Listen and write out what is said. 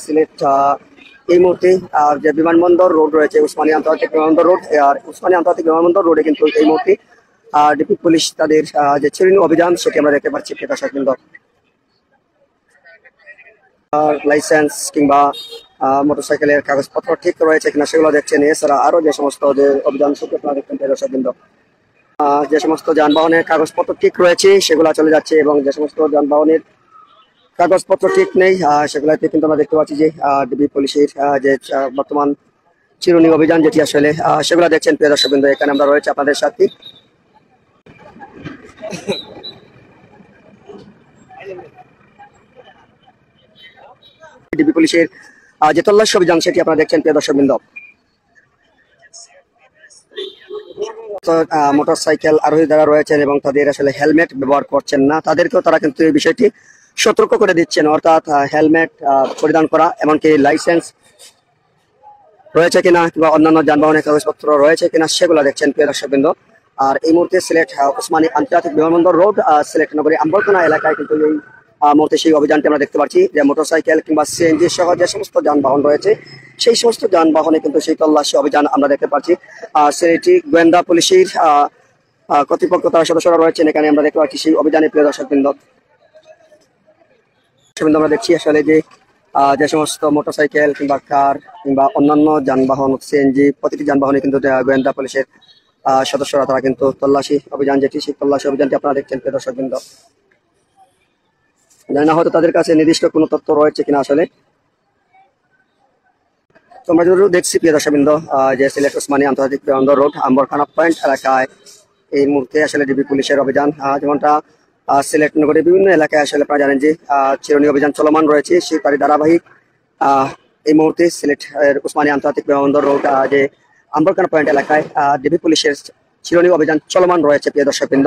সিলেট এই মুহূর্তে যে বিমানবন্দর রোড রয়েছে উসমানী আন্তর্জাতিক বিমানবন্দর রোড, আর উসমানী আন্তর্জাতিক বিমানবন্দর রোডে কিন্তু এই মুহূর্তে ডিপি পুলিশ তাদের যে চিরুনি অভিযান সেটি আমরা দেখতে পাচ্ছি। দর্শকবৃন্দ, লাইসেন্স কিংবা মোটরসাইকেলের কাগজপত্র ঠিক রয়েছে কিনা সেগুলো দেখছেন। এছাড়া আরো যে সমস্ত যে অভিযান সেটি আপনারা দেখছেন। দর্শকবৃন্দ, যে সমস্ত যানবাহনের কাগজপত্র ঠিক রয়েছে সেগুলো চলে যাচ্ছে, এবং যে সমস্ত যানবাহনের কাগজপত্র ঠিক নেই সেগুলোতে কিন্তু আমরা দেখতে পাচ্ছি যে ডিবি পুলিশের যে বর্তমান চিরুনি অভিযান যেটি আসলে সেগুলো দেখছেন। প্রিয় দর্শকবৃন্দ, এখানে আমরা রয়েছে আপনাদের সাথে। ডিবি পুলিশের যে তল্লাশি অভিযান সেটি আপনারা দেখছেন। প্রিয় দর্শকবৃন্দ, মোটরসাইকেল আরোহী যারা রয়েছেন এবং তাদের আসলে হেলমেট ব্যবহার করছেন না, তাদেরকেও তারা কিন্তু এই বিষয়টি সতর্ক করে দিচ্ছেন, অর্থাৎ হেলমেট পরিধান করা, এমনকি লাইসেন্স রয়েছে কিনা কিংবা অন্যান্য যানবাহনের কাগজপত্র রয়েছে কিনা সেগুলো দেখছেন। প্রিয় দর্শকবৃন্দ, আর এই মুহূর্তে সিলেট উসমানী আন্তর্জাতিক বিমানবন্দর রোড সিলেট নগরী আম্বরখানা এলাকায় কিন্তু এই মুহূর্তে সেই অভিযানটি আমরা দেখতে পাচ্ছি, যে মোটরসাইকেল কিংবা সিএনজি সহ যে সমস্ত যানবাহন রয়েছে সেই সমস্ত যানবাহনে কিন্তু সেই তল্লাশি অভিযান আমরা দেখতে পাচ্ছি। সিলেটি গোয়েন্দা পুলিশের কর্তৃপক্ষ তার সদস্যরা রয়েছেন এখানে, আমরা দেখতে পাচ্ছি সেই অভিযানে। প্রিয় দর্শকবৃন্দ, আমরা দেখছি আসলে যে সমস্ত মোটরসাইকেল কিংবা কার কিংবা অন্যান্য যানবাহন সিএনজি প্রতিটি যানবাহনে কিন্তু গোয়েন্দা পুলিশের সদস্যরা তারা কিন্তু তল্লাশি অভিযান যেটি সেই তল্লাশি অভিযানটি আপনারা দেখছেন। প্রিয় দর্শকবৃন্দ, জানি না হয়তো তাদের কাছে নির্দিষ্ট কোনো তথ্য রয়েছে কিনা আসলে। তোমরা যদি দেখছি প্রিয় দর্শকবৃন্দ, যে সিলেট উসমানী আন্তর্জাতিক বিমানবন্দর রোড আম্বরখানা পয়েন্ট এলাকায় এই মুহূর্তে আসলে ডিবি পুলিশের অভিযান, যেমনটা সিলেট নগরের বিভিন্ন এলাকায় আসলে আপনারা জানেন যে চিরুনি অভিযান চলমান রয়েছে, সেই তারই ধারাবাহিক এই মুহূর্তে সিলেট উসমানী আন্তর্জাতিক বিমানবন্দর রোড যে আম্বরখানা পয়েন্ট এলাকায় ডিবি পুলিশের চিরুনি অভিযান চলমান রয়েছে। প্রিয় দর্শকবৃন্দ,